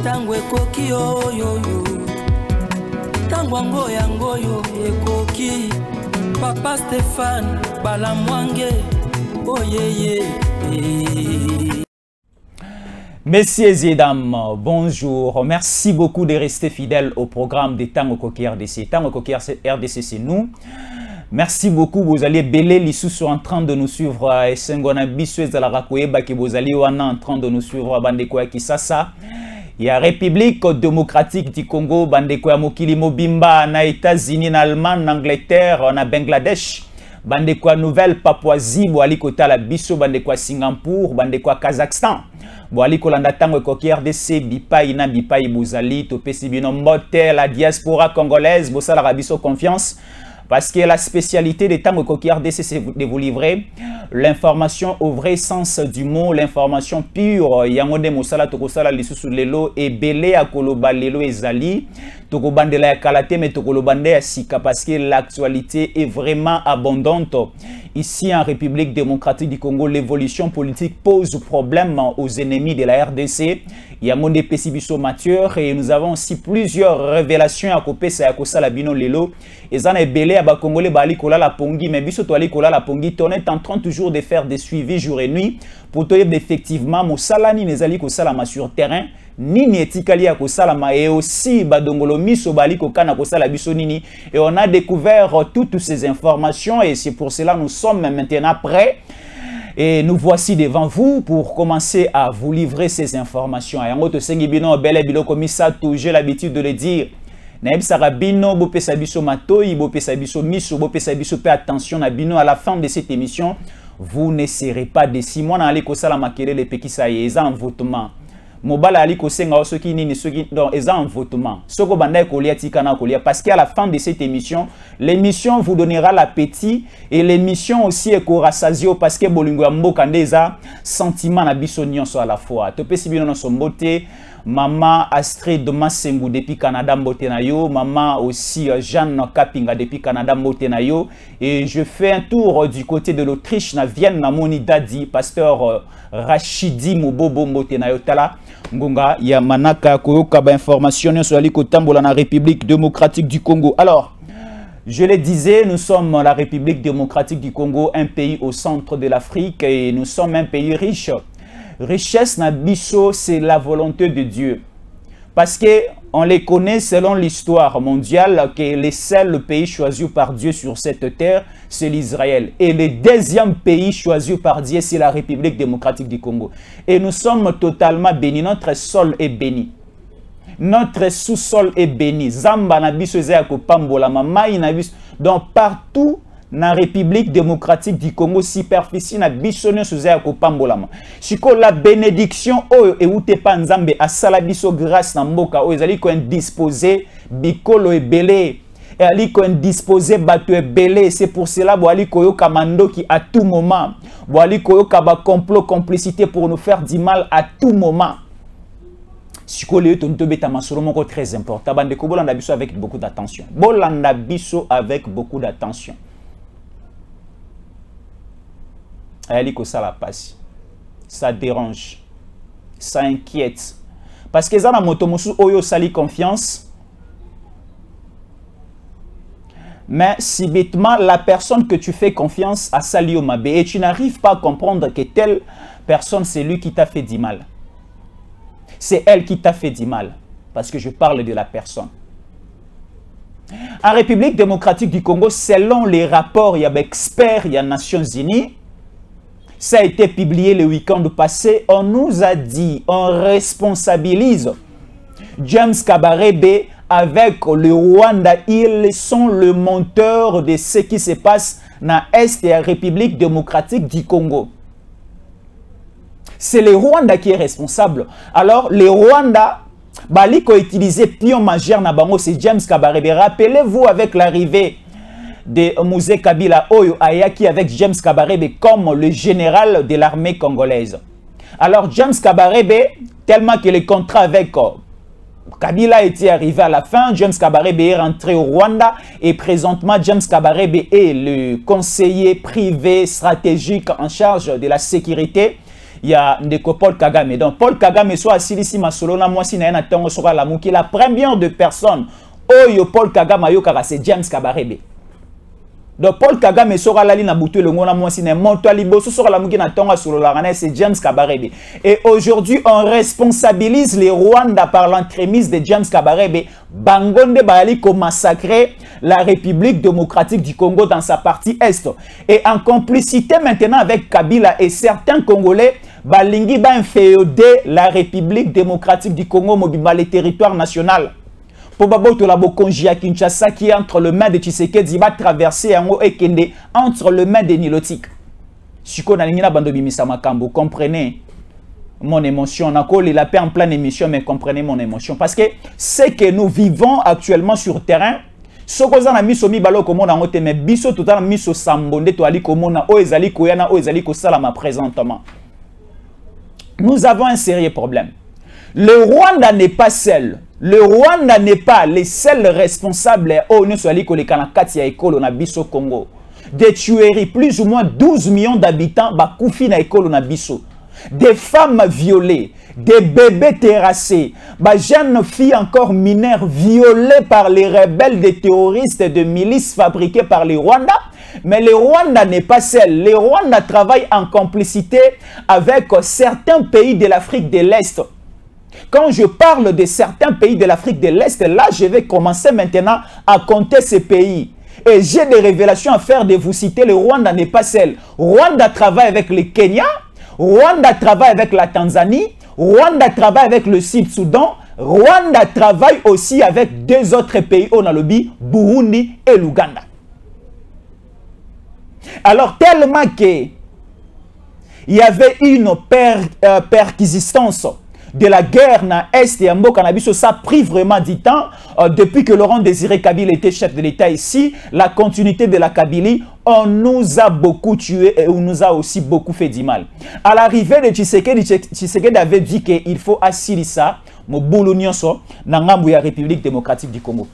tango ekoki oyo tango yango yo ekoki Papa Stéphane Balamwange oyeye. Messieurs et dames, bonjour. Merci beaucoup de rester fidèles au programme de Tango Koki RDC. Tango Koki RDC, c'est nous. Merci beaucoup. Vous allez belé les sous en train de nous suivre. Et Sengona Bissouez de la Rakoeba qui vous allez en train de nous suivre. Bandekoya Kisasa. Il y a République démocratique du Congo. Bandekoya Mokili Mobimba. Na États-Unis, en Allemagne, en Angleterre, en Bangladesh. Bandekwa Nouvelle Papouasie, Boali Kota la Bisso, Bandekwa Singapour, Bandekwa Kazakhstan. Boali Kolanda Tango Koki RDC, Bipa Ina, Bipa Ibouzali, Topesi Bino Mbote, la diaspora congolaise, Bossa la Rabisso Confiance. Parce que la spécialité des Tango Koki RDC, c'est de vous livrer l'information au vrai sens du mot, l'information pure. Yangonde Moussala, Tokosala, Lissu Lelo, et Belé Akoloba Lelo et Zali. Tokobandela ya Kalate, mais Tokolobande ya Sika, parce que l'actualité est vraiment abondante. Ici, en République démocratique du Congo, l'évolution politique pose problème aux ennemis de la RDC. Yangonde Pesibiso Mature, et nous avons aussi plusieurs révélations à Kopesa Yakosa Labino Lelo. Et ça est belé à Bakongole Bali Kola la Pongi, mais Biso Toali Kola la Pongi, on est en train toujours de faire des suivis jour et nuit pour que effectivement Moussalani Nezali Kosalama sur terrain, Nini etikali ya kosalama et aussi badongolo miso bali kokana kosala biso nini, et on a découvert toutes ces informations et c'est pour cela nous sommes maintenant prêts et nous voici devant vous pour commencer à vous livrer ces informations. Et en autre sengi bino bele bilo komisa tout, j'ai l'habitude de le dire. Naib Sarabino, Bopesa biso matoi, Bopesa biso miso, Bopesa biso, pay attention à bino à la fin de cette émission. Vous ne serez pas déçus. Moi na ali kosala makele le pekisa yeza en votement. Mobala ali kosenga soki nini soki donc ils ont un votement. Soko banda kolia tikana kolia parce qu'à la fin de cette émission, l'émission vous donnera l'appétit et l'émission aussi est korasazio parce que bolingo mboka ndeza sentiment na biso nyonso à la fois. Topesi bino no sombote. Maman Astrid Masengu depuis Canada mbote na yo, maman aussi Jeanne Kapinga depuis Canada mbote na yo, et je fais un tour du côté de l'Autriche na Vienne na moni dadi pasteur Rachidi Mobobo mbote na yo tala ngonga ya manaka koyoka ba information sur ali kotambola na République démocratique du Congo. Alors je le disais, nous sommes la République démocratique du Congo, un pays au centre de l'Afrique et nous sommes un pays riche. Richesse na biso, c'est la volonté de Dieu. Parce que on les connaît selon l'histoire mondiale que le seul pays choisi par Dieu sur cette terre, c'est l'Israël. Et le deuxième pays choisi par Dieu, c'est la République démocratique du Congo. Et nous sommes totalement bénis. Notre sol est béni. Notre sous-sol est béni. Zamba na biso ezako pambola mamai na biso. Donc partout na République démocratique du Congo, superficie na biso nyonso ezako pambolama. Siko la bénédiction oyo eute pa nzambe asala biso grâce na mboka oyo ezali ko indisposé bikolo ebele et ali ko indisposé bato ebele. C'est pour cela bo ali koyo kamando qui à tout moment bo ali koyo kaba complot complicité pour nous faire du mal à tout moment. Siko le to ntobeta masolo moko très important bande ko bolanda biso avec beaucoup d'attention. Bolanda biso avec beaucoup d'attention. Ça la passe. Ça dérange. Ça inquiète. Parce que ça na motomosu oyo sali confiance. Mais si bêtement la personne que tu fais confiance a sali au mabe et tu n'arrives pas à comprendre que telle personne c'est lui qui t'a fait du mal. C'est elle qui t'a fait du mal. Parce que je parle de la personne. En République démocratique du Congo, selon les rapports, il y a experts, il y a Nations Unies. Ça a été publié le week-end passé. On nous a dit, on responsabilise James Kabarebe avec le Rwanda. Ils sont le monteur de ce qui se passe dans l'Est et la République démocratique du Congo. C'est le Rwanda qui est responsable. Alors, le Rwanda, baliko utilisé pion majeur na bango, c'est James Kabarebe. Rappelez-vous avec l'arrivée de Mouzé Kabila Oyo Ayaki avec James Kabarebe comme le général de l'armée congolaise. Alors James Kabarebe, tellement que le contrat avec Kabila était arrivé à la fin, James Kabarebe est rentré au Rwanda et présentement James Kabarebe est le conseiller privé stratégique en charge de la sécurité. il y a ndeko Paul Kagame. Donc Paul Kagame soit asilisi masolo na mwasi na yana tongo soka la muki, la première de personnes oyo Paul Kagame yo kaka c'est James Kabarebe. Donc Paul Kagame sera là na butu le ngona mwasi na monto liboso sera la muki na tonga solo la rana, c'est James Kabarebe. Et aujourd'hui on responsabilise les Rwandais par l'entremise de James Kabarebe. Bangonde Baali ko massacrer la République démocratique du Congo dans sa partie est. Et en complicité maintenant avec Kabila et certains Congolais, balingi ba inféoder la République démocratique du Congo mobile les territoires nationaux. Pour Baboto la Bokonji à Kinshasa qui est entre le main de Tshisekedi va traverser Yango et Kende entre le main de Nilotique. Siko na lingina bando bimisa makambo, comprenez mon émotion. On a collé la paix en pleine émission, mais comprenez mon émotion. Parce que ce que nous vivons actuellement sur terrain, ce que nous avons mis au Mibalo comme on a noté, mais biso tout à mis au Sambonde, to ali comme on a oezali koyana oezali ko salama présentement. Nous avons un sérieux problème. Le Rwanda n'est pas seul. Le Rwanda n'est pas les seuls responsables au Congo. Des tueries, plus ou moins 12 millions d'habitants, bakoufi na école na biso. Des femmes violées, des bébés terrassés, des jeunes filles encore mineures violées par les rebelles, des terroristes de milices fabriqués par les Rwandais. Mais le Rwanda n'est pas seul. Le Rwanda travaille en complicité avec certains pays de l'Afrique de l'Est. Quand je parle de certains pays de l'Afrique de l'Est, là, je vais commencer maintenant à compter ces pays. Et j'ai des révélations à faire de vous citer. Le Rwanda n'est pas seul. Rwanda travaille avec le Kenya. Rwanda travaille avec la Tanzanie. Rwanda travaille avec le Sud-Soudan. Rwanda travaille aussi avec deux autres pays, on a le dit, Burundi et l'Ouganda. Alors, tellement qu'il y avait une perquisistance de la guerre na Est et Ambo Cannabis, ça a pris vraiment du temps. Depuis que Laurent Désiré Kabila était chef de l'État ici, la continuité de la Kabylie, on nous a beaucoup tués et on nous a aussi beaucoup fait du mal. À l'arrivée de Tshisekedi avait dit qu'il faut assurer ça, mon boulot nyonso, na ngambu ya République démocratique du Congo.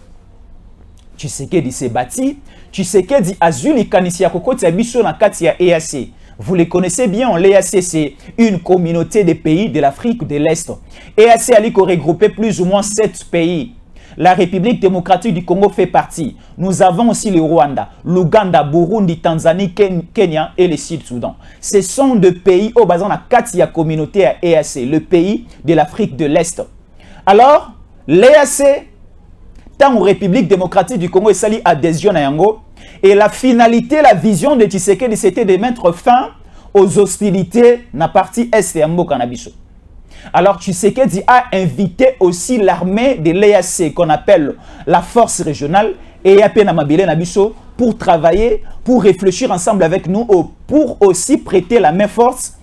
Tshisekedi s'est bâti, Tshisekedi a zuli kanisi ya kokoti ya biso na kati ya EAC. Vous les connaissez bien, l'EAC, c'est une communauté de pays de l'Afrique de l'Est. EAC a regroupé plus ou moins 7 pays. La République démocratique du Congo fait partie. Nous avons aussi le Rwanda, l'Ouganda, Burundi, Tanzanie, Kenya et le Sud-Soudan. Ce sont des pays au basant la 4e communauté à EAC, le pays de l'Afrique de l'Est. Alors, l'EAC, tant aux République démocratique du Congo, est sali adhésion à Yango. Et la finalité, la vision de Tshisekedi, c'était de mettre fin aux hostilités dans la partie Est et Ambo Cannabiso. Alors Tshisekedi a invité aussi l'armée de l'EAC, qu'on appelle la force régionale, et Apenamabile Nabiso, pour travailler, pour réfléchir ensemble avec nous, pour aussi prêter la main force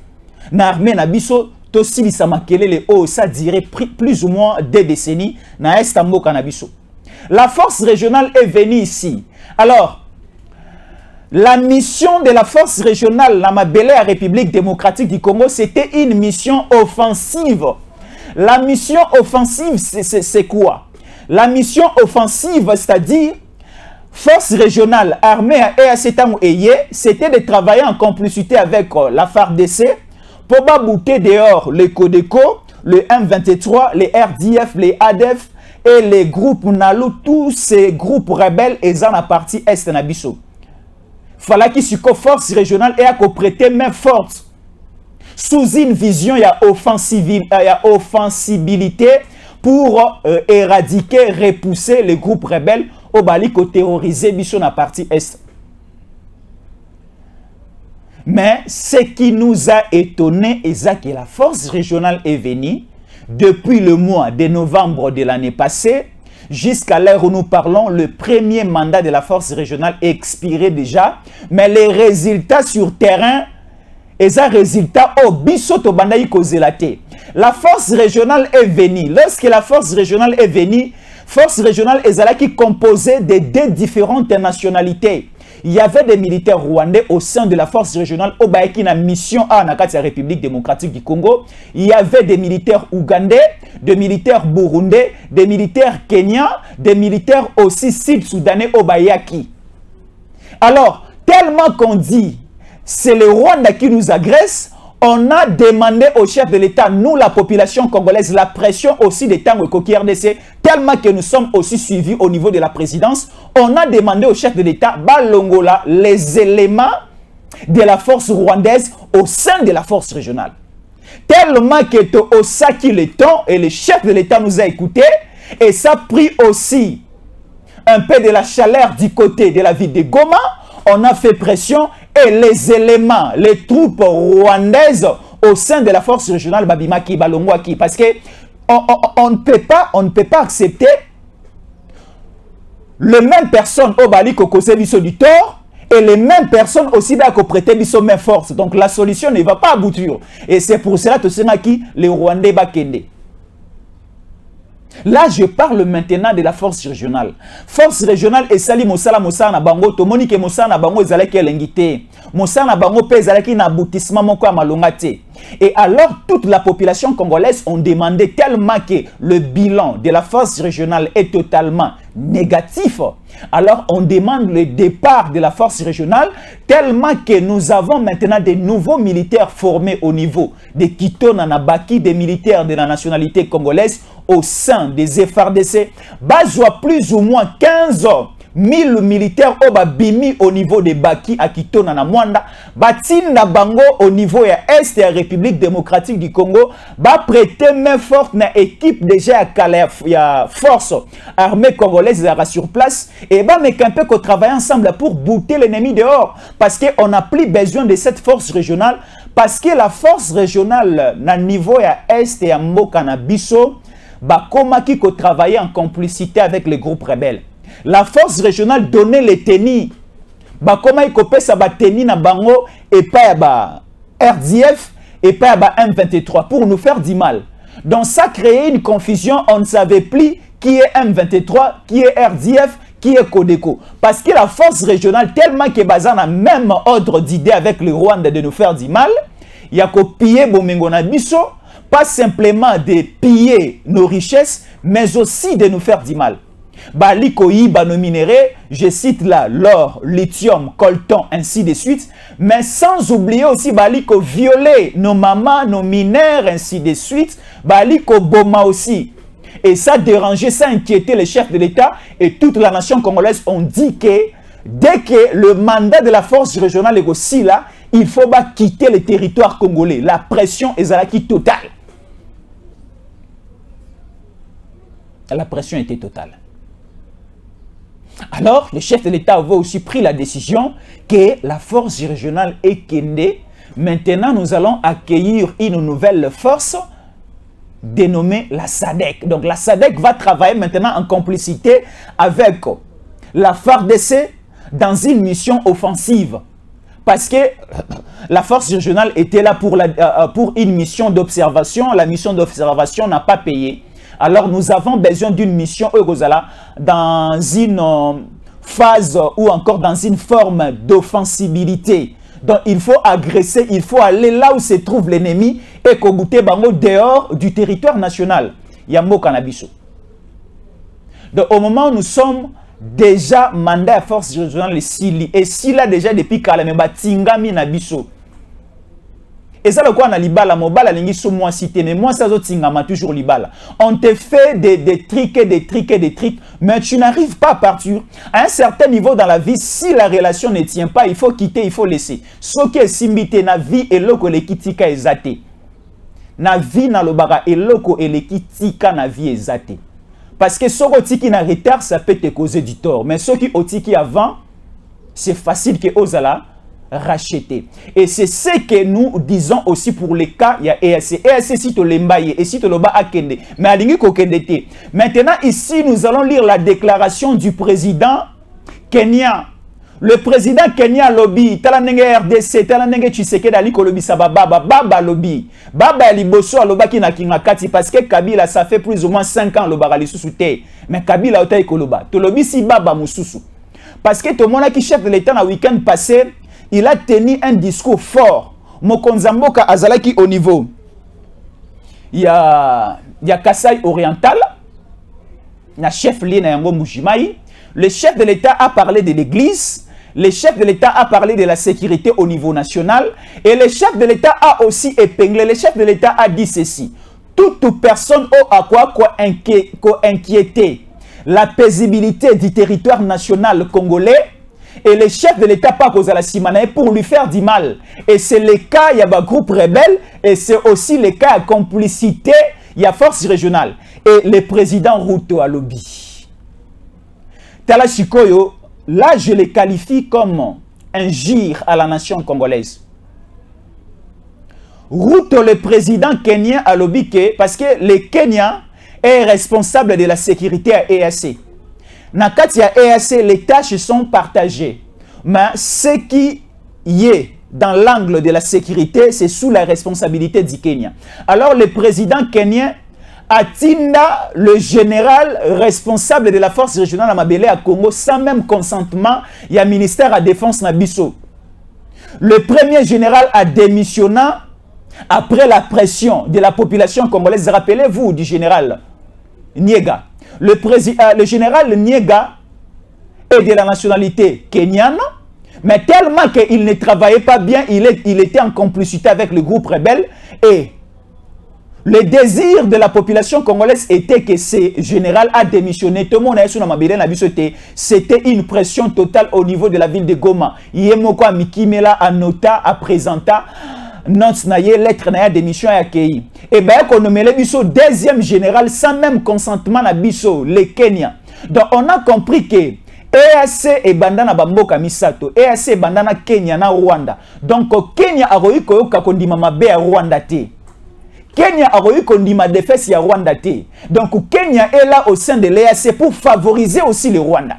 dans l'armée Nabiso, Tosili Samakelele, ça dirait plus ou moins 2 décennies, dans Est Ambo Cannabiso. La force régionale est venue ici. Alors, la mission de la force régionale, la Mabele à République démocratique du Congo, c'était une mission offensive. La mission offensive, c'est quoi? La mission offensive, c'est-à-dire force régionale armée à EAC, c'était de travailler en complicité avec la FARDC pour babouter dehors les Codeco, le M23, les RDF, les ADF et les groupes Nalou, tous ces groupes rebelles et dans la partie Est Nabiso. Fallait qu'il soit force régionale et à prêter main forte. Sous une vision, il y a offensivité pour éradiquer, repousser les groupes rebelles au Baliko terroriser Bichon à partie Est. Mais ce qui nous a étonné, c'est que la force régionale est venue depuis le mois de novembre de l'année passée. Jusqu'à l'heure où nous parlons, le premier mandat de la force régionale est expiré déjà. Mais les résultats sur terrain, et un résultat au bisoto bandaï kozelate. La force régionale est venue. Lorsque la force régionale est venue, force régionale est qui composée de 2 différentes nationalités. Il y avait des militaires rwandais au sein de la force régionale au Baïkina mission à la République démocratique du Congo. Il y avait des militaires ougandais, des militaires burundais, des militaires kenyans, des militaires aussi sud-soudanais au Bayaki. Alors, tellement qu'on dit c'est le Rwanda qui nous agresse, On a demandé au chef de l'État, nous la population congolaise, la pression aussi des Tango Ekoki RDC, tellement que nous sommes aussi suivis au niveau de la présidence. On a demandé au chef de l'État, Balongola, les éléments de la force rwandaise au sein de la force régionale. Tellement que Osaki le temps et le chef de l'État nous a écoutés, et ça a pris aussi un peu de la chaleur du côté de la ville de Goma. On a fait pression et les éléments, les troupes rwandaises au sein de la force régionale Babimaki, Balongwaki, parce que on ne peut pas accepter les mêmes personnes au Bali qui biso du tort et les mêmes personnes aussi qui prêtent biso main force. Donc la solution ne va pas aboutir. Et c'est pour cela que les Rwandais bakende. Là, je parle maintenant de la force régionale. Force régionale et sali mosala na bango to moni ke mosala na bango ezalaki elengité. Mosala na bango pe ezalaki na aboutissement moko malongate. Et alors toute la population congolaise ont demandé tellement que le bilan de la force régionale est totalement négatif. Alors on demande le départ de la force régionale tellement que nous avons maintenant des nouveaux militaires formés au niveau de Kito Nanabaki, des militaires de la nationalité congolaise au sein des FRDC. Bazwa plus ou moins 15 000 militaires au Babimi au niveau de Baki à Kito Nanamwanda. Batina Bango au niveau de Est de la République démocratique du Congo. Ba prêter main forte na équipe déjà à force armée congolaise sur place. Et bah mais qu'un peu qu'on travaille ensemble pour bouter l'ennemi dehors. Parce qu'on n'a plus besoin de cette force régionale. Parce que la force régionale na niveau à Est et à Mokanabiso, bah comment qui travailler en complicité avec les groupes rebelles. La force régionale donnait les tennis. Bah comment il copie ça ba tennis na bango et pas ba RDF et pas ba M23 pour nous faire du mal. Donc ça créait une confusion, on ne savait plus qui est M23, qui est RDF, qui est Codeco. Parce que la force régionale tellement que bazan a même ordre d'idée avec le Rwanda de nous faire du mal, il y a copié Bomengo na biso, pas simplement de piller nos richesses, mais aussi de nous faire du mal. Bali koyiba nos minéraux, je cite là l'or, lithium, coltan, ainsi de suite, mais sans oublier aussi Bali ko violer nos mamans, nos mineurs, ainsi de suite, Bali ko boma aussi. Et ça dérangeait, ça inquiétait les chefs de l'État et toute la nation congolaise ont dit que dès que le mandat de la force régionale est aussi là, il faut pas quitter le territoire congolais. La pression est totale. La pression était totale. Alors, le chef de l'État avait aussi pris la décision que la force régionale est kendée. Maintenant, nous allons accueillir une nouvelle force dénommée la SADC. Donc, la SADC va travailler maintenant en complicité avec la FARDC dans une mission offensive. Parce que la force régionale était là pour une mission d'observation. La mission d'observation n'a pas payé. Alors, nous avons besoin d'une mission Eurozala dans une phase ou encore dans une forme d'offensibilité. Donc, il faut agresser, il faut aller là où se trouve l'ennemi et Kogoute Bango dehors du territoire national. Yambo Kanabiso. Donc, au moment où nous sommes déjà mandat à force régionale et si là déjà depuis Kalameba Tingami Nabiso. Et ça, le quoi, on a libala, mobala, lingi sous moi cité, mais moi, ça, tingama, toujours libala. On te fait des trucs, mais tu n'arrives pas à partir. À un certain niveau dans la vie, si la relation ne tient pas, il faut quitter, il faut laisser. Ce qui est simbité, na vie, et loko le kitika ezate. Na vie, na lobara, et loko et le kitika na vie ezate. Parce que ce qui na retard, ça peut te causer du tort. Mais ce qui otiki avant, c'est facile que Ozala racheter. Et c'est ce que nous disons aussi pour les cas, il y a EAC. EAC si tu l'embaye et si tu l'as akende. Mais alingi kokendete. Maintenant, ici, nous allons lire la déclaration du président Kenya. Le président Kenya lobby, talanenge RDC, talanenge Tshisekedi aliko lobby baba lobby. Baba liboso alobaki na kingakati parce que Kabila ça fait plus ou moins 5 ans lobara lisusu te. Mais Kabila otai koloba. To lobby si baba mususu. Parce que tout le monde qui chef de l'État na week-end passé, il a tenu un discours fort. Mokonzamboka azalaki au niveau. Il y a Kasai Oriental, le chef lié na yango Mujimai. Le chef de l'État a parlé de l'église. le chef de l'État a parlé de la sécurité au niveau national et le chef de l'État a aussi épinglé, le chef de l'État a dit ceci. Toute personne a quoi inquiéter la paisibilité du territoire national congolais et le chef de l'État pas cause à la Simanae pour lui faire du mal. Et c'est le cas, il y a un groupe rebelle et c'est aussi le cas de complicité, il y a force régionale. Et le président Ruto a lobby. Tala Chikoyo, là je le qualifie comme un gire à la nation congolaise. Ruto, le président kenyan, a lobby parce que le Kenya est responsable de la sécurité à EAC. Nakati à EAC, les tâches sont partagées. Mais ce qui y est dans l'angle de la sécurité, c'est sous la responsabilité du Kenya. Alors le président kenyan Atinda, le général responsable de la force régionale à Mabélé à Congo, sans même consentement, il y a le ministère de la Défense Nabiso. Le premier général a démissionné après la pression de la population congolaise. Rappelez-vous du général Niega. Le général Niega est de la nationalité kenyane, mais tellement qu'il ne travaillait pas bien, il était en complicité avec le groupe rebelle et le désir de la population congolaise était que ce général a démissionné. Tout le monde a dit c'était une pression totale au niveau de la ville de Goma. Yemoko Mikimela a nota, a présenté lettre na démission à accueilli. Et bien, on a nommé le deuxième général sans même consentement na biso, le Kenya. Donc, on a compris que EAC et bandana bamboka misato, EAC et bandana Kenya na Rwanda. Donc, Kenya a reçu koyoka kondima mabe à Rwanda te. Kenya a reçu kondima défense à Rwanda te. Donc, Kenya est là au sein de l'EAC pour favoriser aussi le Rwanda.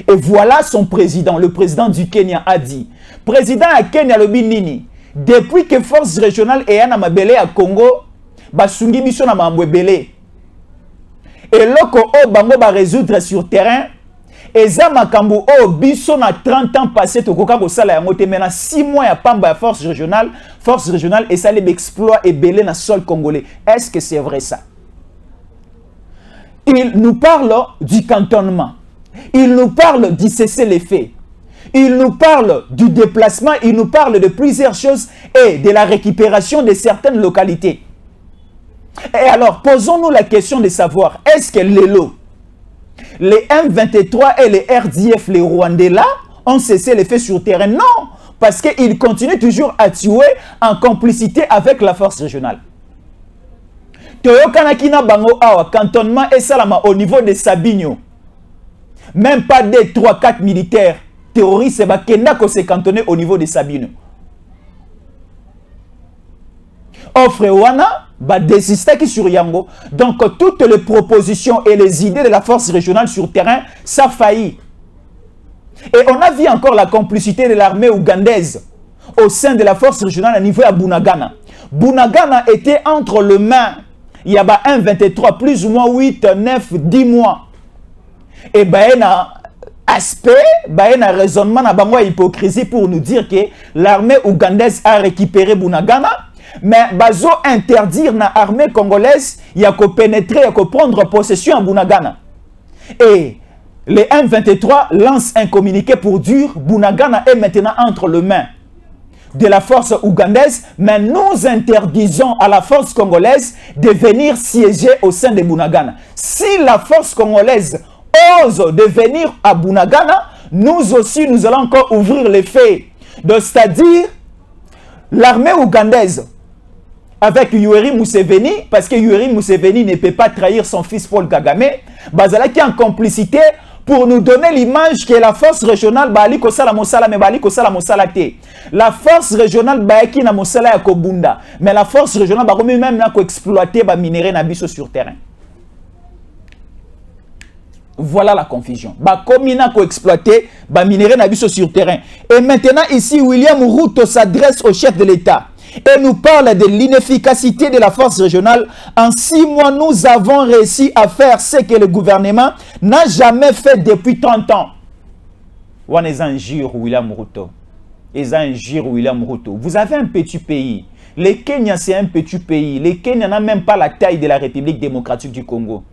Et voilà son président, le président du Kenya a dit. Président à Kenya lobi nini. Depuis que force régionale est à Mabélé à Congo, basungi biso na mambwebele. Et loko o bango ba résoudre sur terrain, eza makambu o biso na 30 ans passé to koka ko sala yango te mena 6 mois ya pamba ya force régionale et ça les exploits et belé na sol congolais. Est-ce que c'est vrai ça? Il nous parle du cantonnement. Il nous parle du cessez-le-feu. Il nous parle du déplacement, il nous parle de plusieurs choses et de la récupération de certaines localités. Et alors, posons-nous la question de savoir, est-ce que les M23 et les RDF, les Rwandais là, ont cessé les faits sur terrain? Non, parce qu'ils continuent toujours à tuer en complicité avec la force régionale. Toyokanakina bango awa, cantonnement et salama au niveau de Sabinho. Même pas des 3-4 militaires terroristes qui se cantonné au niveau de Sabino. Offre Wana, desista qui sur Yango. Donc toutes les propositions et les idées de la force régionale sur terrain, ça faillit. Et on a vu encore la complicité de l'armée ougandaise au sein de la force régionale à niveau à Bunagana. Bunagana était entre les mains, il y a un 23, plus ou moins 8, 9, 10 mois. Et aspect, un raisonnement, une hypocrisie pour nous dire que l'armée ougandaise a récupéré Bunagana, mais bazo interdire na armée congolaise, il y a qu'à pénétrer, il y a qu'à prendre possession à Bunagana. Et les M23 lancent un communiqué pour dire Bunagana est maintenant entre les mains de la force ougandaise, mais nous interdisons à la force congolaise de venir siéger au sein de Bunagana. Si la force congolaise ose de venir à Bunagana, nous aussi, nous allons encore ouvrir les faits. C'est-à-dire, l'armée ougandaise, avec Yoweri Museveni, parce que Yoweri Museveni ne peut pas trahir son fils Paul Kagame, Bazala qui est en complicité pour nous donner l'image que la force régionale, la force régionale, mais la force régionale, même exploiter les minéraux sur terrain. Voilà la confusion. Comme il a exploité les minéraux sur terrain. Et maintenant, ici, William Ruto s'adresse au chef de l'État et nous parle de l'inefficacité de la force régionale. En 6 mois, nous avons réussi à faire ce que le gouvernement n'a jamais fait depuis 30 ans. Vous avez un gire, William Ruto. Vous avez un petit pays. Le Kenya, c'est un petit pays. Le Kenya n'a même pas la taille de la République démocratique du Congo.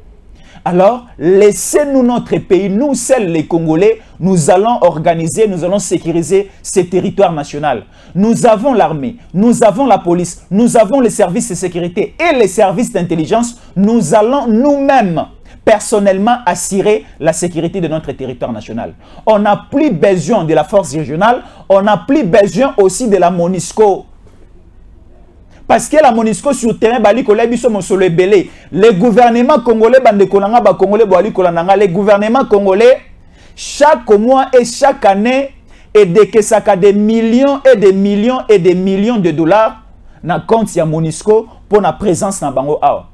Alors, laissez-nous notre pays, nous seuls les Congolais, nous allons organiser, nous allons sécuriser ces territoires nationaux. Nous avons l'armée, nous avons la police, nous avons les services de sécurité et les services d'intelligence. Nous allons nous-mêmes, personnellement, assurer la sécurité de notre territoire national. On n'a plus besoin de la force régionale, on n'a plus besoin aussi de la MONUSCO. Parce que la MONUSCO sur le terrain, les gouvernements congolais, les gouvernements congolais, chaque mois et chaque année, et des millions et des millions et des millions de dollars dans le compte de MONUSCO pour la présence dans Bango Awa.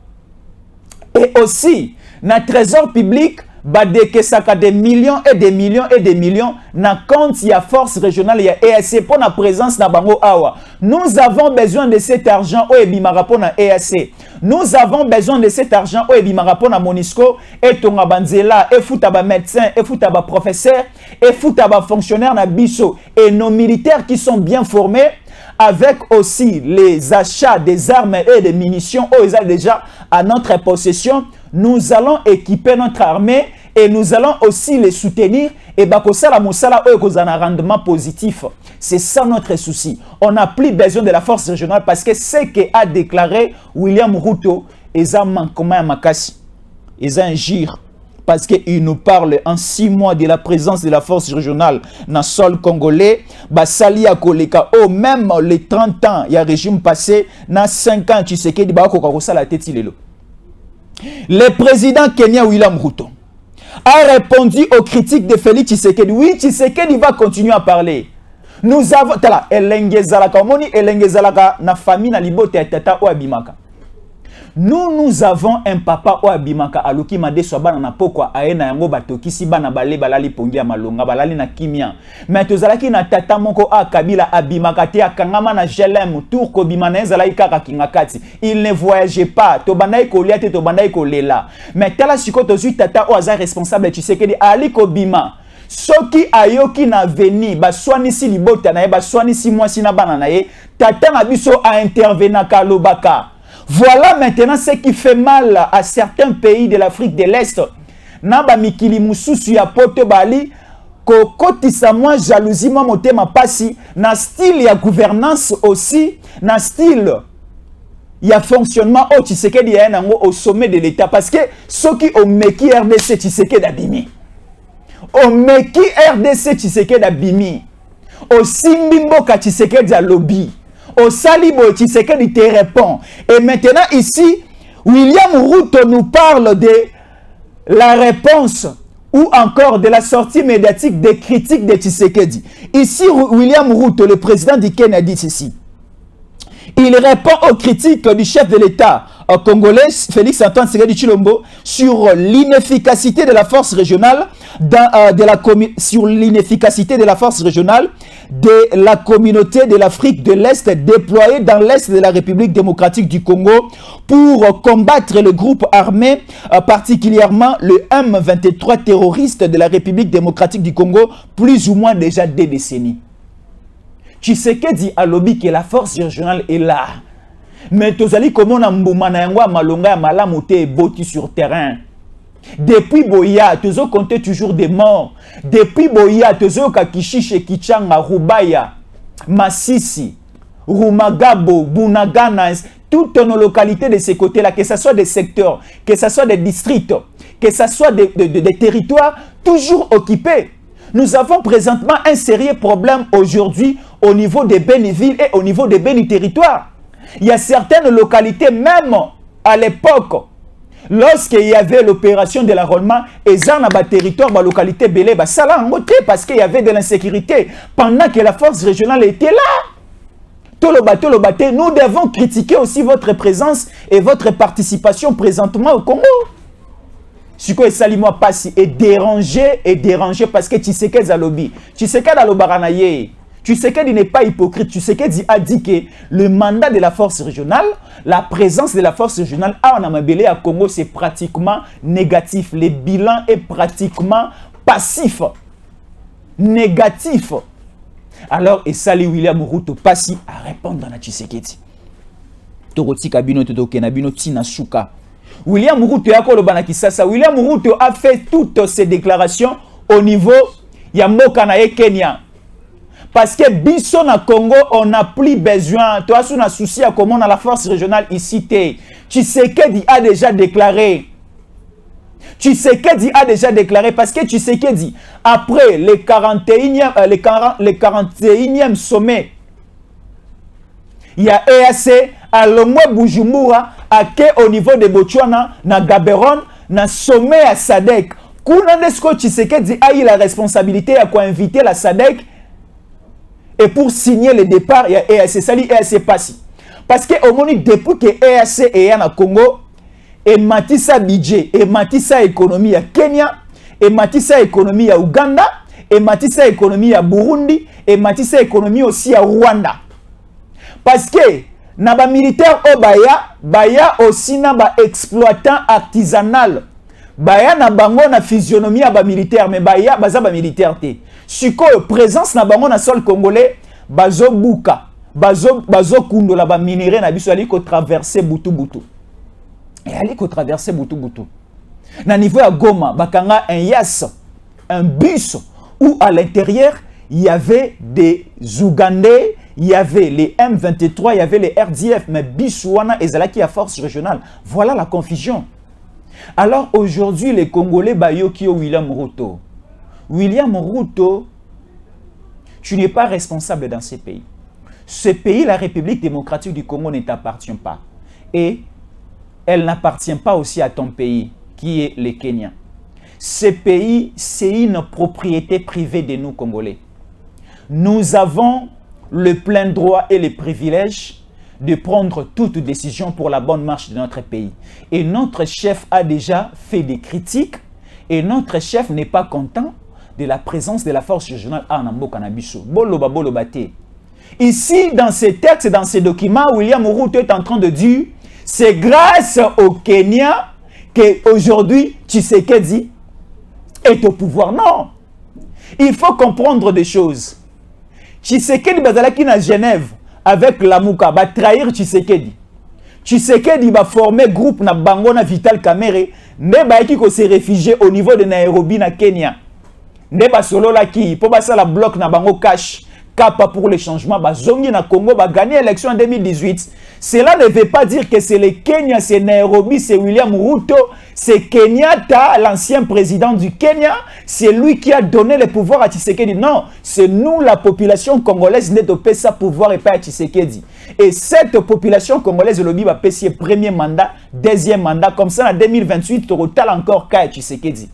Et aussi, dans le trésor public, des millions et des millions et des millions dans le compte de la force régionale et EAC pour la présence dans Bango Awa. Nous avons besoin de cet argent au Ebimara pour la EAC. Nous avons besoin de cet argent au Ebimara pour la MONUSCO et Tonga Banzela et Foutaba médecin et Foutaba professeur et Foutaba fonctionnaire na biso et nos militaires qui sont bien formés avec aussi les achats des armes et des munitions déjà à notre possession. Nous allons équiper notre armée et nous allons aussi les soutenir et bakosala musala un rendement positif. C'est ça notre souci. On n'a plus besoin de la force régionale parce que ce qu'a déclaré William Ruto est un manquement à Makassi. Est un gire parce qu'il nous parle en 6 mois de la présence de la force régionale dans le sol congolais. Basali a koleka au même les 30 ans, il y a régime passé, dans 5 ans, tu sais qu'il y a la tête. Le président Kenya William Ruto a répondu aux critiques de Félix Tshisekedi. Oui, Tshisekedi va continuer à parler. Nous avons... Tala, elengezalaka omoni, elengezalaka na famille na libote ya tata o abimaka. Nous avons un papa o abimaka aluki made swabana na pokwa aena yango batokisi bana bale balali pongia malonga balali na kimia. Mais tozalaki na tata moko a Kabila abimaka te akangama na Jelem tour ko bimana ezalaki kaka kingakati. Il ne voyageait pas, to bandai ko lia te to bandai ko lela. Mais tala siko tozui tata o aza responsable tu sais que ali ko bima. Soki ayoki na veni ba swanisi libota na ye ba swanisi mwasi na bana na ye tata na biso a intervenaka lobaka. Voilà maintenant ce qui fait mal à certains pays de l'Afrique de l'Est. Naba mikili mususu ya poto bali kokotisa moi jalousie moi motema pasi na style ya gouvernance aussi na style ya fonctionnement au Tshisekedi ya nango au sommet de l'État parce que ceux qui ont meki RDC Tshisekedi abimi au meki RDC Tshisekedi abimi au simbimbo ka Tshisekedi a lobby au Salibo Tshisekedi te répond. Et maintenant ici, William Ruto nous parle de la réponse ou encore de la sortie médiatique des critiques de Tshisekedi. Ici, William Ruto, le président du Kenya, dit ceci. Il répond aux critiques du chef de l'État congolais, Félix Antoine Tshisekedi Tshilombo, sur l'inefficacité de la force régionale sur l'inefficacité de la force régionale de la communauté de l'Afrique de l'Est déployée dans l'Est de la République démocratique du Congo pour combattre le groupe armé, particulièrement le M23 terroriste de la République démocratique du Congo, plus ou moins déjà 2 décennies. Tshisekedi a lobby que la force régionale est là. Mais tozali comment na mbuma na yango malonga ya malamu te boti sur terrain. Depuis Boya, tu as compté toujours des morts. Depuis Boya, tu as Kakishiche, Kichanga, Rubaya, Massisi, Rumagabo, Bunagana, toutes nos localités de ces côtés-là, que ce soit des secteurs, que ce soit des districts, que ce soit des territoires, toujours occupés. Nous avons présentement un sérieux problème aujourd'hui au niveau des Béni-villes et au niveau des Béni-territoires. Il y a certaines localités, même à l'époque, lorsqu'il y avait l'opération de l'enrôlement, et dans le territoire, la localité Belé, ça l'a monté parce qu'il y avait de l'insécurité pendant que la force régionale était là. Nous devons critiquer aussi votre présence et votre participation présentement au Congo. Ce que Salimo Passi est dérangé parce que Tshisekedi a lobby. Tshisekedi a lobby. Tshisekedi n'est pas hypocrite. Tshisekedi a dit que le mandat de la force régionale, la présence de la force régionale à Namabélé à Congo, c'est pratiquement négatif. Le bilan est pratiquement passif. Négatif. Alors, et Sali William Ruto Passi à répondre à Tshisekedi. Toroti Kabino Todoke Nabino Tina Suka. William Ruto William Ruto a fait toutes ces déclarations au niveau Yamboka na Kenya. Parce que biso na Congo, on n'a plus besoin. Toi, on a souci à comment on a la force régionale ici. Tshisekedi a déjà déclaré. Tshisekedi a déjà déclaré parce que Tshisekedi, après le 41e sommet, il y a EAC, à l'Omwe Bujumbura, au niveau de Botswana, na Gaborone, na sommet à SADC. Kuna Nesko Tshisekedi a eu la responsabilité à inviter la SADC et pour signer le départ, il y a EAC. Ça dit EAC passi. Parce que au moment depuis que EAC est en Congo, et matissa budget, et matissa économie à Kenya, et matissa économie à Uganda, et matissa économie à Burundi, et matissa économie aussi à Rwanda. Parce que naba militaire au baya aussi naba exploitant artisanal. Baya na bango na physionomie à ba militaire, mais baya baza ba militaire te. Siko présence na bango na sol congolais, bazo buka, bazo kundo la ba minéré na biso ali ko traverser butu. Et ali ko traverser butu. Na niveau à Goma, bakanga un yas, un bus où à l'intérieur il y avait des Ougandais, il y avait les M23, il y avait les RDF, mais Bisouana et Zalaki à force régionale. Voilà la confusion. Alors aujourd'hui, les Congolais Bayokio William Ruto. William Ruto, tu n'es pas responsable dans ce pays. Ce pays, la République démocratique du Congo, ne t'appartient pas. Et elle n'appartient pas aussi à ton pays, qui est le Kenya. Ce pays, c'est une propriété privée de nous, Congolais. Nous avons le plein droit et le privilège de prendre toute décision pour la bonne marche de notre pays. Et notre chef a déjà fait des critiques et notre chef n'est pas content de la présence de la force régionale à Nambo Kanabiso. Boloba te. Ici, dans ces textes, dans ces documents, William Ruto est en train de dire c'est grâce au Kenya qu'aujourd'hui Tshisekedi est au pouvoir. Non. Il faut comprendre des choses. Tshisekedi bazalaki na Genève avec Lamuka va trahir Tshisekedi. Tshisekedi va former groupe na bango na Vital Kamerhe ne ba ki ko se réfugier au niveau de Nairobi na Kenya. Ne ba solo la ki po ba la bloc na bango cash Kappa pour le changement ba zongi na Congo ba gagner l'élection en 2018. Cela ne veut pas dire que c'est le Kenya, c'est Nairobi, c'est William Ruto, c'est Kenyatta, l'ancien président du Kenya, c'est lui qui a donné le pouvoir à Tshisekedi. Non, c'est nous, la population congolaise, qui avons ça pouvoir et pas à Tshisekedi. Et cette population congolaise, le va payer premier mandat, deuxième mandat, comme ça en 2028, tu retales encore qu'à Tshisekedi.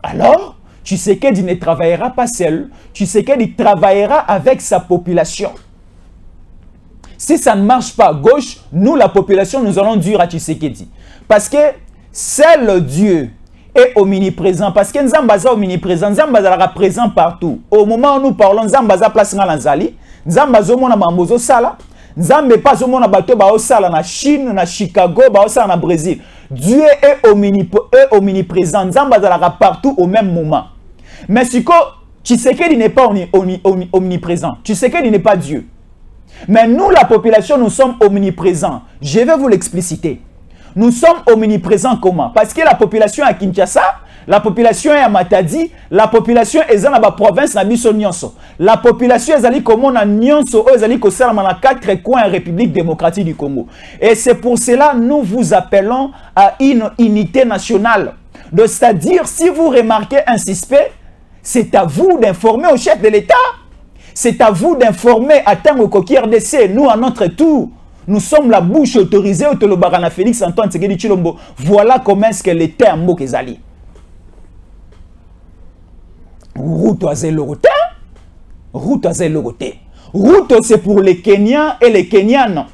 Alors, Tshisekedi ne travaillera pas seul, Tshisekedi travaillera avec sa population. Si ça ne marche pas à gauche, nous, la population, nous allons dire à Tshisekedi. Parce que seul Dieu est omniprésent. Parce que Nzambaza est omniprésent. Nzambaza est présent partout. Au moment où nous parlons, Nzambaza place dans la Zali. Nzambaza est Mambozo Sala. Nzambe pas au monde bateau ba Sala na Chine, na Chicago, ba Sala na Brésil. Dieu est omniprésent. Nzambaza est partout au même moment. Mais si Tshisekedi n'est pas omniprésent, Tshisekedi n'est pas Dieu. Mais nous, la population, nous sommes omniprésents. Je vais vous l'expliciter. Nous sommes omniprésents comment? Parce que la population à Kinshasa, la population est à Matadi, la population est dans la province na biso nyonso. La population est allée comme on a nyonso, est allée comme ça dans 4 coins en République démocratique du Congo. Et c'est pour cela nous vous appelons à une unité nationale. C'est-à-dire, si vous remarquez un suspect, c'est à vous d'informer au chef de l'État. C'est à vous d'informer à Tango Koki RDC. Nous, à notre tour, nous sommes la bouche autorisée au Tolobarana Félix Antoine Tshisekedi Tshilombo. Voilà comment est-ce que l'État est Mokezali. Ruto Azelorote. Ruto Azelorote. Ruto, c'est pour les Kenyans et les Kenyanes.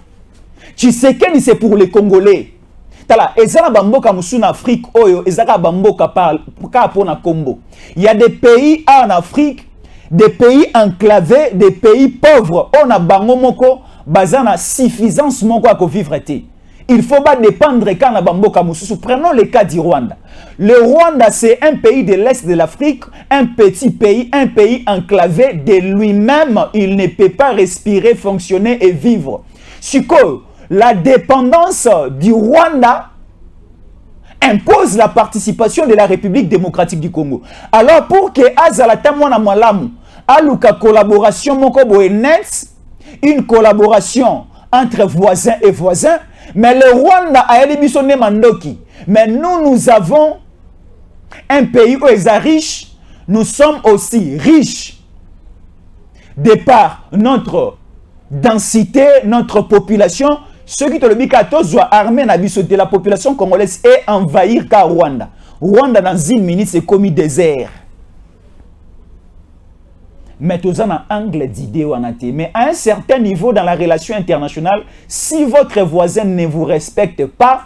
Tshisekedi, c'est pour les Congolais. Tala, ezala bamboka musuna Afrique, oyo, ezala bamboka pona Combo. Il y a des pays en Afrique, des pays enclavés, des pays pauvres. On a bango moko, bazana suffisance moko à vivre. Il faut pas dépendre quand na bamboka mususu. Prenons le cas du Rwanda. Le Rwanda, c'est un pays de l'Est de l'Afrique, un petit pays, un pays enclavé de lui-même. Il ne peut pas respirer, fonctionner et vivre. Siko, la dépendance du Rwanda impose la participation de la République démocratique du Congo. Alors pour que Azalata Mwana Malamu aluka collaboration moko boye net, une collaboration entre voisins et voisins, mais le Rwanda a éliminé mandoki. Mais nous avons un pays où ils sont riches, nous sommes aussi riches de par notre densité, notre population. Ceux qui te le disent, armée de la population congolaise et envahir car Rwanda. Rwanda dans une minute c'est comme un désert. Mais tu as un angle d'idée. Mais à un certain niveau dans la relation internationale, si votre voisin ne vous respecte pas,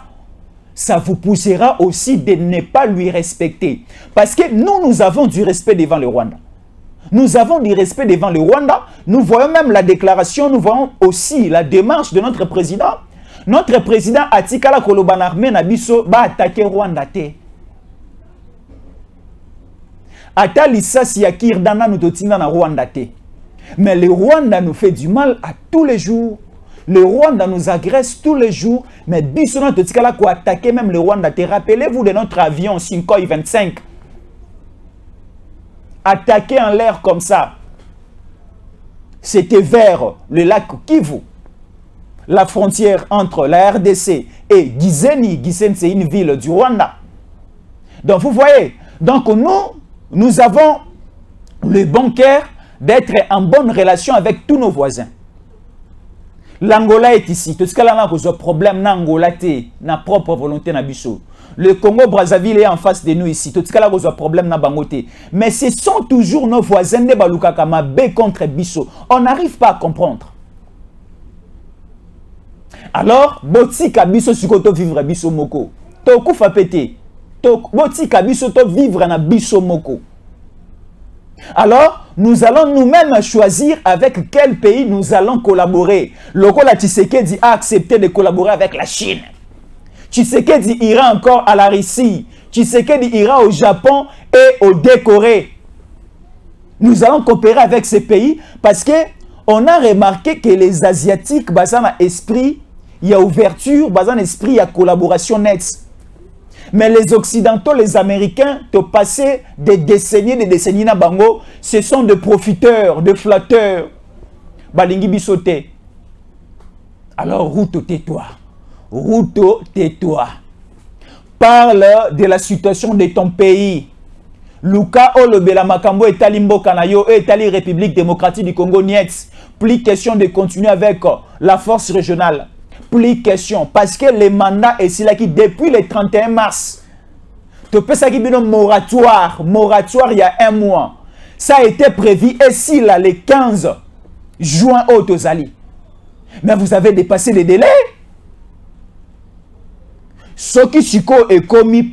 ça vous poussera aussi de ne pas lui respecter. Parce que nous avons du respect devant le Rwanda. Nous avons du respect devant le Rwanda. Nous voyons même la déclaration, nous voyons aussi la démarche de notre président. Notre président Atikala Koloban Armé Nabiso va attaquer Rwanda. Ata lisasi ya kirdana nous totina na Rwanda te. Mais le Rwanda nous fait du mal à tous les jours. Le Rwanda nous agresse tous les jours. Mais biso na totikala ko attaquer même le Rwanda te. Rappelez-vous de notre avion Sukhoi 25. Attaqué en l'air comme ça. C'était vers le lac Kivu. La frontière entre la RDC et Gisenyi. Gisenyi, c'est une ville du Rwanda. Donc vous voyez, donc nous avons le bon cœur d'être en bonne relation avec tous nos voisins. L'Angola est ici. Tout ce qu'il y a un problème dans l'Angola, na propre volonté na biso. Le Congo-Brazzaville est en face de nous ici. Tout ce qu'il y a un problème dans Bangote. Mais ce sont toujours nos voisins de Balukakama B contre biso. On n'arrive pas à comprendre. Alors, botika biso sikoto vivre biso moko. Toku fa pété. Botika biso to vivre na biso moko. Alors, nous allons nous-mêmes choisir avec quel pays nous allons collaborer. Lokola Tshisekedi a accepté de collaborer avec la Chine. Tshisekedi ira encore à la Russie. Tshisekedi ira au Japon et au Corée. Nous allons coopérer avec ces pays parce que on a remarqué que les Asiatiques, basant un esprit, il y a ouverture, basant un esprit, il y a collaboration nette. Mais les Occidentaux, les Américains, te passé des décennies na bango, ce sont des profiteurs, des flatteurs. Balingi bisote. Alors, Ruto, tais-toi. Ruto, tais-toi. Parle de la situation de ton pays. Luka Olobela Makambo et Talimbo Kanayo et Tali République démocratique du Congo Nietz. Plus question de continuer avec la force régionale. Plus question. Parce que les mandats est là qui depuis le 31 mars. Tu peux ça qui est un moratoire. Moratoire il y a un mois. Ça a été prévu ici là le 15 juin au Tozali. Mais vous avez dépassé les délais. Ce qui Chico est commis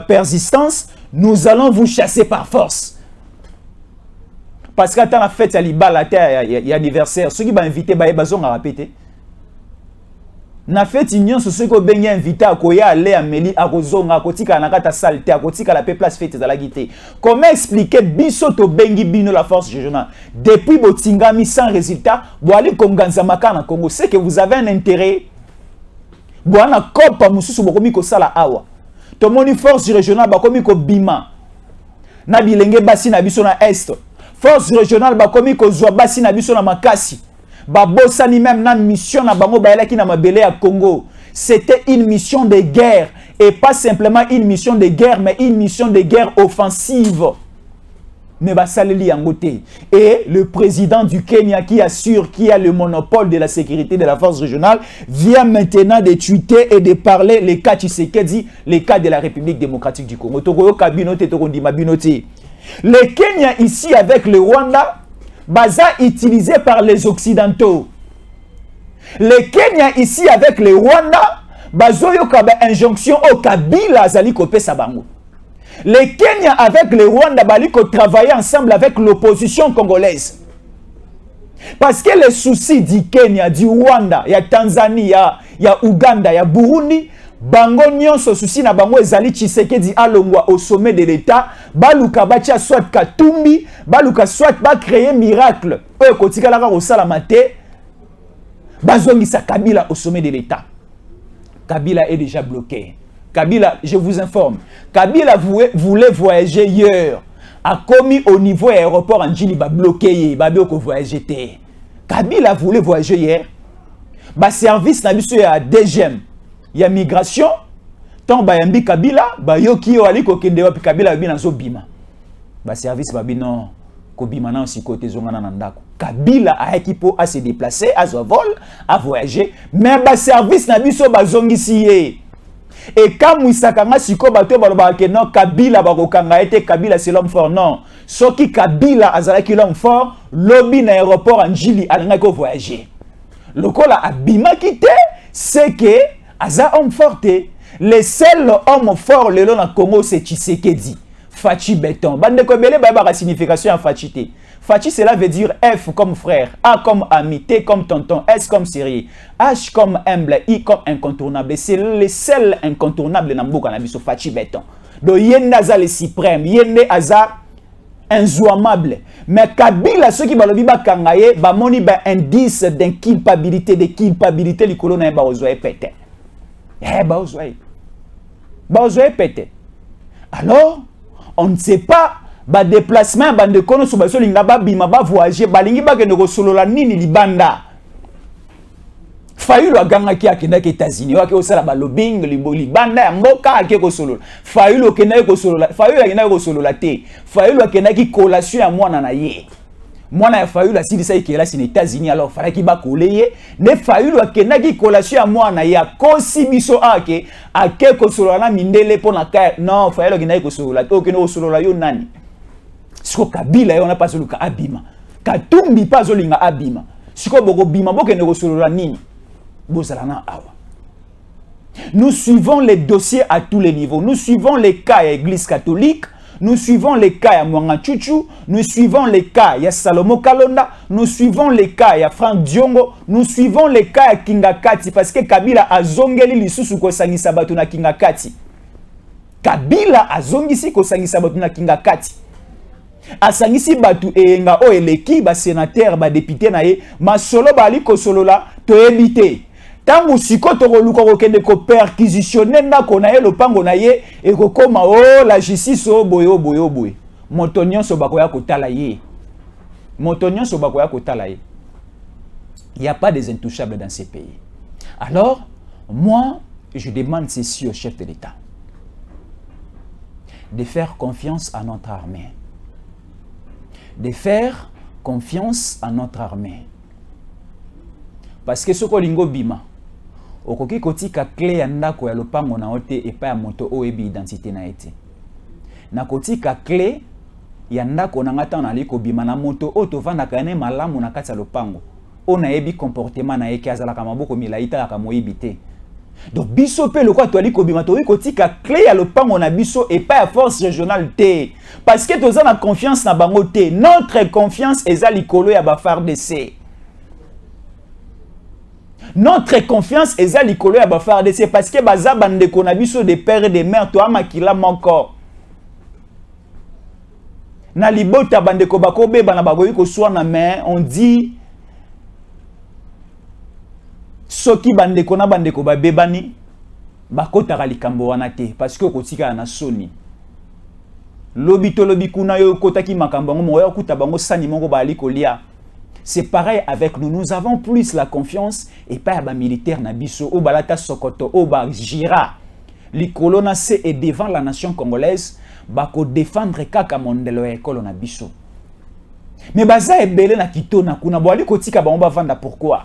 persistance, nous allons vous chasser par force. Parce qu'à la fête, il y a anniversaire. Ceux qui vont inviter, ils vont répéter. Na fête union ce que ben invité à koya aller à Meli à Kozonga à kotika na kata salte à kotika la place fête à la guité. Comment expliquer biso to bengi bino la force régionale depuis botingami sans résultat boali konganza maka na Congo c'est que vous avez un intérêt boana kopa mususu bokomi ko sala awa to moni force régionale bakomi ko bima na bilenge basi na biso na est force régionale bakomi ko zwa basi na biso na makasi. Babosani même na mission na bango baelaki na mabele à Congo. C'était une mission de guerre et pas simplement une mission de guerre mais une mission de guerre offensive. Mais basaleli yangote et le président du Kenya qui assure qui a le monopole de la sécurité de la force régionale vient maintenant de tweeter et de parler les cas Tshisekedi, les cas de la République démocratique du Congo. Le Kenya ici avec le Rwanda baza utilisé par les Occidentaux. Le Kenya ici avec le Rwanda, bazoyo kabe injonction au Kabila zali kopé sabango. Le Kenya avec le Rwanda bali ko travailler ensemble avec l'opposition congolaise. Parce que les soucis du Kenya, du Rwanda, il y a Tanzanie, il y a Ouganda, il y a Burundi, bango nyonso souci na bango ezali Tshisekedi alongwa au sommet de l'État, baluka batia soit Katumbi, baluka soit ba créer miracle. Oyo kotika la ko sala maté. bazongisa Kabila au sommet de l'État. Kabila est déjà bloqué. Kabila, je vous informe, Kabila voulait voyager hier. A commis au niveau aéroport en Djili, bloqué, ko voyager. Kabila voulait voyager hier. Ba service na biso ya DGM, ya migration, tant ba yambi Kabila, ba yoki yo ali ko kende wapi Kabila bi na zo bima. Ba service ba bi non ko bima na aussi côté zongana na ndako. Kabila a équipo à se déplacer, à zo vol, à voyager, mais ba service na biso ba zongisi ye. Et quand Mouissakanga siko bato baloba ke non Kabila bakokanga ete Kabila c'est l'homme fort non. Soki Kabila azalaki l'homme fort, lobby na aéroport en Djili alanga ko voyager. Lokola abima kité, c'est que aza homme fort. Le seul homme fort le long na Congo c'est Tshisekedi. Fachi béton. Bande ko belé ba ba signification en Fachi. Fachi cela veut dire F comme frère, A comme ami, T comme tonton, S comme sérieux, H comme humble, I comme incontournable. C'est le seul incontournable na mboka na biso Fachi béton. Do yende aza le suprême, yende aza inzouamable. Mais Kabila ceux qui balobi ba kangaye ba moni ba indice d'inculpabilité, de culpabilité likolo na ba ozoe pété. Ba ozoe pété. Alors, on ne sait pas ba déplacement ba de kono so ba so linga ba bima ba voyager ba lingi ba kende ko solola nini libanda. Fayulu aganga ki akenda ke États-Unis wa ke osala ba lobbying libanda ya mboka ake ko solola. Fayulu okenda ko solola, Fayulu akenda ko solola te. Fayulu akenda ki collation ya mwana na ye. Mwana ya Fayulu asilisa ikela sin États-Unis alors fala ki ba koleye ne Fayulu akenda ki collation ya mwana ya kosi biso ake ko solola na mindele pona ka non Fayulu akenda ko solola to okenda ko solola yo nani. Siko Kabila yo na pas soluka abima. Katumbi pas solinga abima. Siko boko bima boke ne solola nini. Bozalana awa. Nous suivons les dossiers à tous les niveaux. Nous suivons les cas à l'église catholique. Nous suivons les cas à Mwanga Chuchu. Nous suivons les cas à Salomo Kalonda. Nous suivons les cas à Frank Diongo. Nous suivons les cas à Kinga Kati. Parce que Kabila a zongeli lisusu ko sangisa batu na Kinga Kati. Kabila a zongisi ko sangisa batu na Kinga Kati. Asangisi batu enga o eleki ba sénateur ba député na ye masolo ba ali ko solola to ebité tangu siko to koluka ko kende ko perquisitionner na ko na ye lopango na ye e ko koma o la justice o boyo motonyon so bakoya ko tala ye motonyon so bakoya ko tala ye. Il n'y a pas des intouchables dans ces pays. Alors moi je demande ceci au chef de l'État de faire confiance à notre armée. De faire confiance à notre armée. Parce que ce que lingo bima, okoki kotika clé ya ndako ya lopango na ote epa ya moto oyebi identité na ete. Na kotika clé ya ndako na ngata na liko bima na moto oto vanda kane malamu na kati ya lopango. Ona yebi comportement na eke azalaka maboko milaita ya kamoyibi te. Donc biso pe le quoi to ali ko bima to tika clé ya lopango na biso et pas à force régionale te parce que toza na confiance na bango te. Notre confiance eza likolo ya ba FARDC. Notre confiance eza likolo ya ba FARDC parce que baza bande ko na biso de père et de mère to amakila encore. Na libota bande ko bakobe bana bagoyi ko swana mais on dit soki bandeko na bandeko ba bebani bakotaka likambo wana te parce que kotika na soni lobi to lobi kuna yo kotaki makambo ngo moyo kuta bango sani mongo ba ali kolia. C'est pareil avec nous, nous avons plus la confiance et pas ba militaire na biso o balata sokoto o ba gira likolo na se et devant la nation congolaise bako défendre kaka mondelo ya ekolo na biso. Mais baza ebele na kitona kuna bo ali kotika bango ba vanda pourquoi?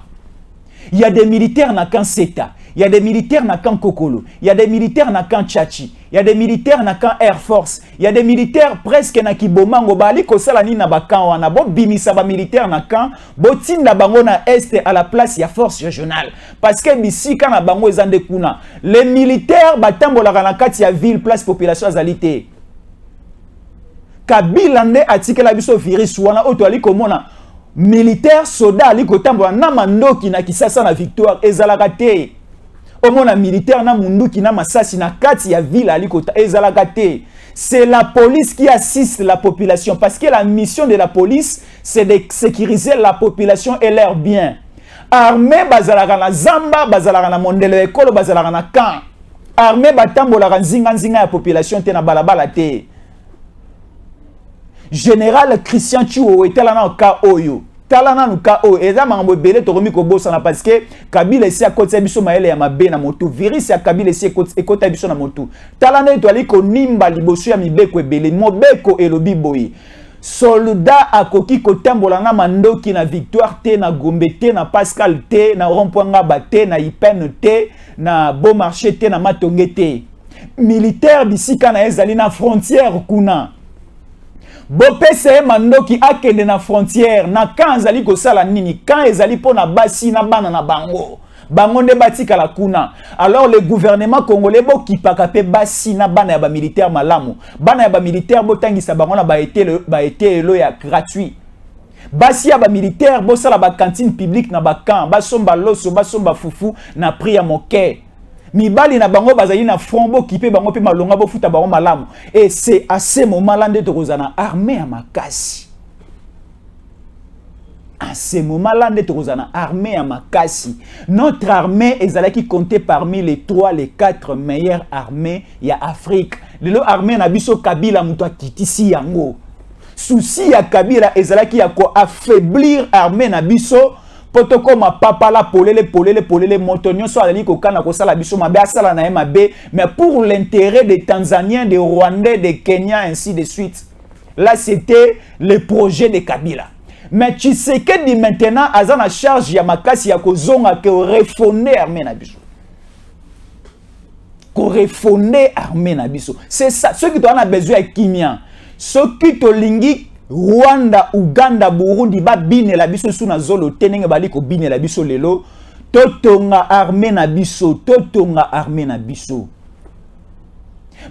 Il y a des militaires na kan Seta, il y a des militaires na kan Kokolo, il y a des militaires na kan Tchachi, il y a des militaires na kan Air Force, il y a des militaires presque na Kibomango, bali ko sala ni na bakan wana bo bimisa ba militaire na kan, botinda bango na est à la place ya force régionale parce que bisika na bango ezande kuna. Les militaires batambola na kati ya ville place population azalité. Kabila nde atikela biso virus wana oto ali komona militaire soldat ali kotambola na mandoki na kisasa na victoire ezalaka te. Omona militaire na munduki na masasi na kati ya ville ali kota ezalaka te. C'est la police qui assiste la population parce que la mission de la police c'est de sécuriser la population et leurs biens. armée bazalaka na zamba, bazalaka na mondelo ekolo, bazalaka na camp. Armée batambolaka nzinga ya population te na balabala te. Général Christian Chiwo etala na ka oyo. Talana nuka oyo eza mangambo belé tokomi ko bosana parce que Kabila esi akotisa biso maele ya mabe na motu. Virus ya Kabila esi ekota biso na motu. Talana etwali ko nimba liboso ya mibeko ebele. Mobeko elobi boyi. Soldat akoki kotambola na mandoki na Victoire te, na Gombe te, na Pascal te, na Rond-Point Ngaba te, na Ipene te, na Beaumarchais te, na Matonge te. Militaire bisika na ezali na frontière kuna. Bopese mandoki akende na frontière na kan ezali kosala nini, kan ezali po na basi na bana na bango. Bango nde batika la kuna. Alors le gouvernement congolais bo kipaka pe basi na bana ya ba militaire malamu. Bana ya ba militaire bo tangisa bango na ba été elo ya gratuit. Basi ya ba militaire bo sala ba cantine publique na ba camp, ba somba loso, ba somba fufu na prix ya moke. Mibali na bango bazali na front bo kipe bango pe malonga bo futa bango malamu. Et c'est à ce moment-là nde tokozana armée ya makasi. À ce moment-là, nous avons armée à Makassi. Notre armée est comptée parmi les 3, les 4 meilleures armées de l'Afrique. L'armée n'a pas Kabila Moutoua Titisi Yango. Souci à Kabila est affaiblir l'armée n'a biso. Potoko ma papa la polele montonyo so ali ko kana ko sala biso mabe asala na mabe, mais pour l'intérêt des Tanzaniens, des Rwandais, des Kenyans ainsi de suite. Là c'était le projet de Kabila. Mais tu sais que dit maintenant, à la charge, il y a ma casse, il y a que refonder l'armée Nabiso. Qu'on refonder l'armée Nabiso. C'est ça. Ceux qui ont besoin de Kimia, ceux qui ont lingi Rwanda, Uganda, Burundi, ba bine la biso sous na zolo, tenenge bali ko bine la biso lelo, totonga armée Nabiso, totonga armée Nabiso.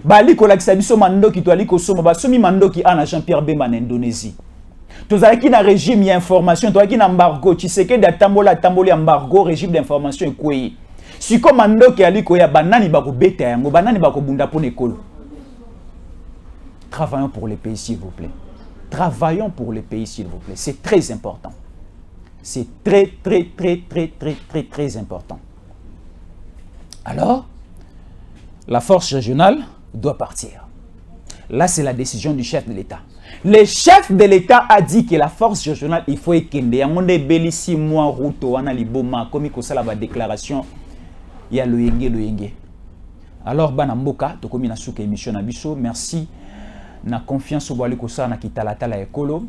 Bali ko lakisa biso mandoki to ali ko soma ba somi mandoki ana Jean-Pierre Bemba en Indonésie. Tous qui na régime d'information, tous qui na embargo, tu sais que d'atambola tamboli embargo régime d'information quoi. Si comme ando qui ali ko ya banani bako beta yango, banani bako bunda pour l'école. Travaillons pour le pays s'il vous plaît. Travaillons pour le pays s'il vous plaît. C'est très important. C'est très important. Alors, la force régionale doit partir. Là, c'est la décision du chef de l'État. Le chef de l'État a dit que la force régionale, il faut ékende. Il y a un beli 6 mois route wana liboma comme il y a la déclaration il y a le yenge. Alors banamboka to komi na suka émission na biso. Merci na confiance au boali kosa na kitalata la ekolo.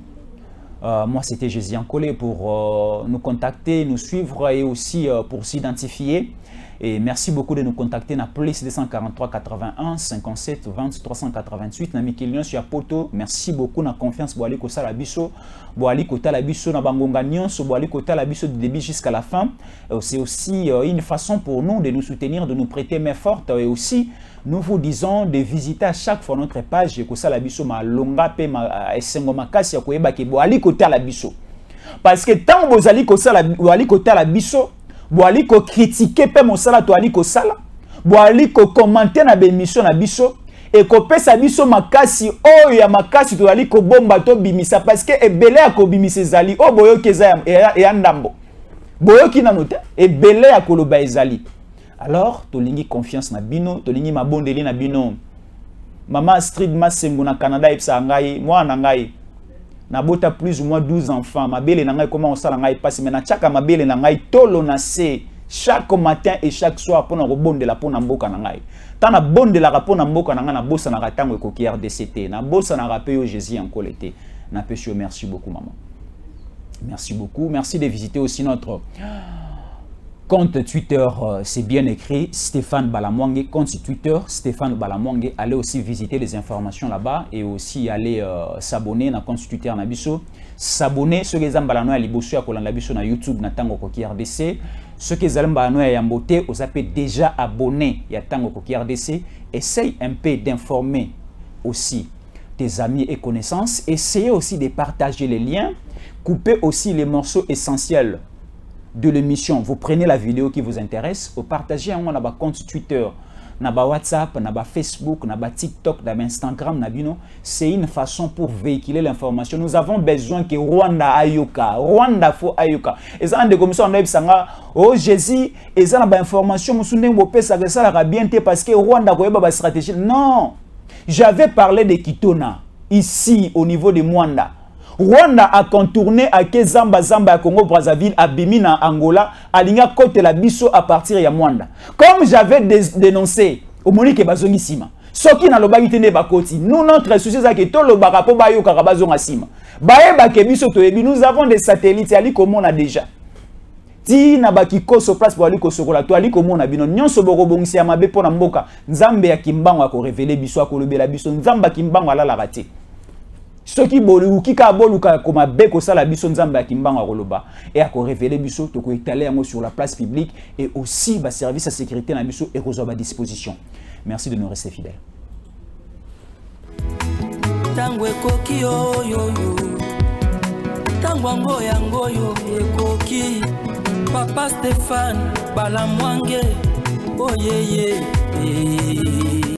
Moi c'était Jésus Nkole pour nous contacter, nous suivre et aussi pour s'identifier. Et merci beaucoup de nous contacter na plus 243 81 57 20 388 na mikilion sur poto. Merci beaucoup na confiance boali ko sala biso, boali ko tala biso na bangonga nyonso, boali ko tala biso du début jusqu'à la fin. C'est aussi une façon pour nous de nous soutenir, de nous prêter main forte et aussi nous vous disons de visiter à chaque fois notre page ko sala biso ma longa pe ma esengo makasi ya koyeba ke boali ko tala biso. Parce que tant bozali ko sala boali ko tala biso boali ko critiquer pe mosala to ali ko sala boali ko commenter na bémission na biso et ko pesa biso makasi o ya makasi to ali ko bomba to bimisa parce que ebele ya ko bimisa ezali o boyo keza ya ndambo boyo ki na note ebele ya koloba ezali. Alors to lingi confiance na bino, to lingi mabondeli na bino. Mama Astrid Masengo na Canada epsa ngai moi na ngai na bota plus ou moins 12 enfants. Ma belle n'a comment on s'en a passé maintenant chaque ma belle n'a tolo na se chaque matin et chaque soir pour na rebonde la pour na mboka na ngai. Tant na bonde la pour na mboka na na bossa na ratango ko ki RDCT. Na bossa na rappel au Jésus en collecté. Na pécho merci beaucoup maman. Merci beaucoup. Merci de visiter aussi notre compte Twitter, c'est bien écrit, Stéphane Balamwange, compte Twitter, Stéphane Balamwange. Allez aussi visiter les informations là-bas et aussi aller s'abonner à compte Twitter Nabiso. S'abonner, ceux qui ont balano à libosu à Nabiso na YouTube na Tango Koki RDC. Ceux qui ont balano à Yambote, vous avez déjà abonné à Tango Koki RDC. Essaye un peu d'informer aussi tes amis et connaissances. Essayez aussi de partager les liens. Coupez aussi les morceaux essentiels de l'émission. Vous prenez la vidéo qui vous intéresse, vous partagez un compte Twitter. na ba WhatsApp, na ba Facebook, na ba TikTok, na ba Instagram, na bino, c'est une façon pour véhiculer l'information. Nous avons besoin que Rwanda ayoka, Rwanda faut ayoka. Et ça, de commission on a sanga, oh Jésus, et ça na ba information, musune mopé ça que ça la bien parce que Rwanda koyeba ba stratégie. Non, j'avais parlé de Kitona ici au niveau de Mwanda. Rwanda a contourné à Zamba à Congo Brazzaville, à Bimina, Angola, à Linga Côte la Bisso à partir de Mwanda. Comme j'avais dénoncé au Monique Bazongi Sima, ce qui n'a pas été bakoti, nous notre souci c'est que tout le barapo bayo karabazon asima. Baye bakebiso toyebi, nous avons des satellites ali comme on a déjà. Ti na bakiko so place pour ali ko sokola to ali comme on a bino nyonso boko bongisi ya mabe pona mboka. Nzambe ya kimbango ko révéler biso akolobela biso nzamba kimbango ala la raté. Ce qui bolu kika boluka comme beko sala biso nzamba kimbango akoloba et a ko révéler biso to ko étaler yango sur la place publique et aussi ba service à sécurité na biso et rezo ba disposition. Merci de nous rester fidèles. Tangwe koki yo yo yo. Tangwango yango yo ekoki. Papa Stéphane Balamwange. Oh yeah yeah.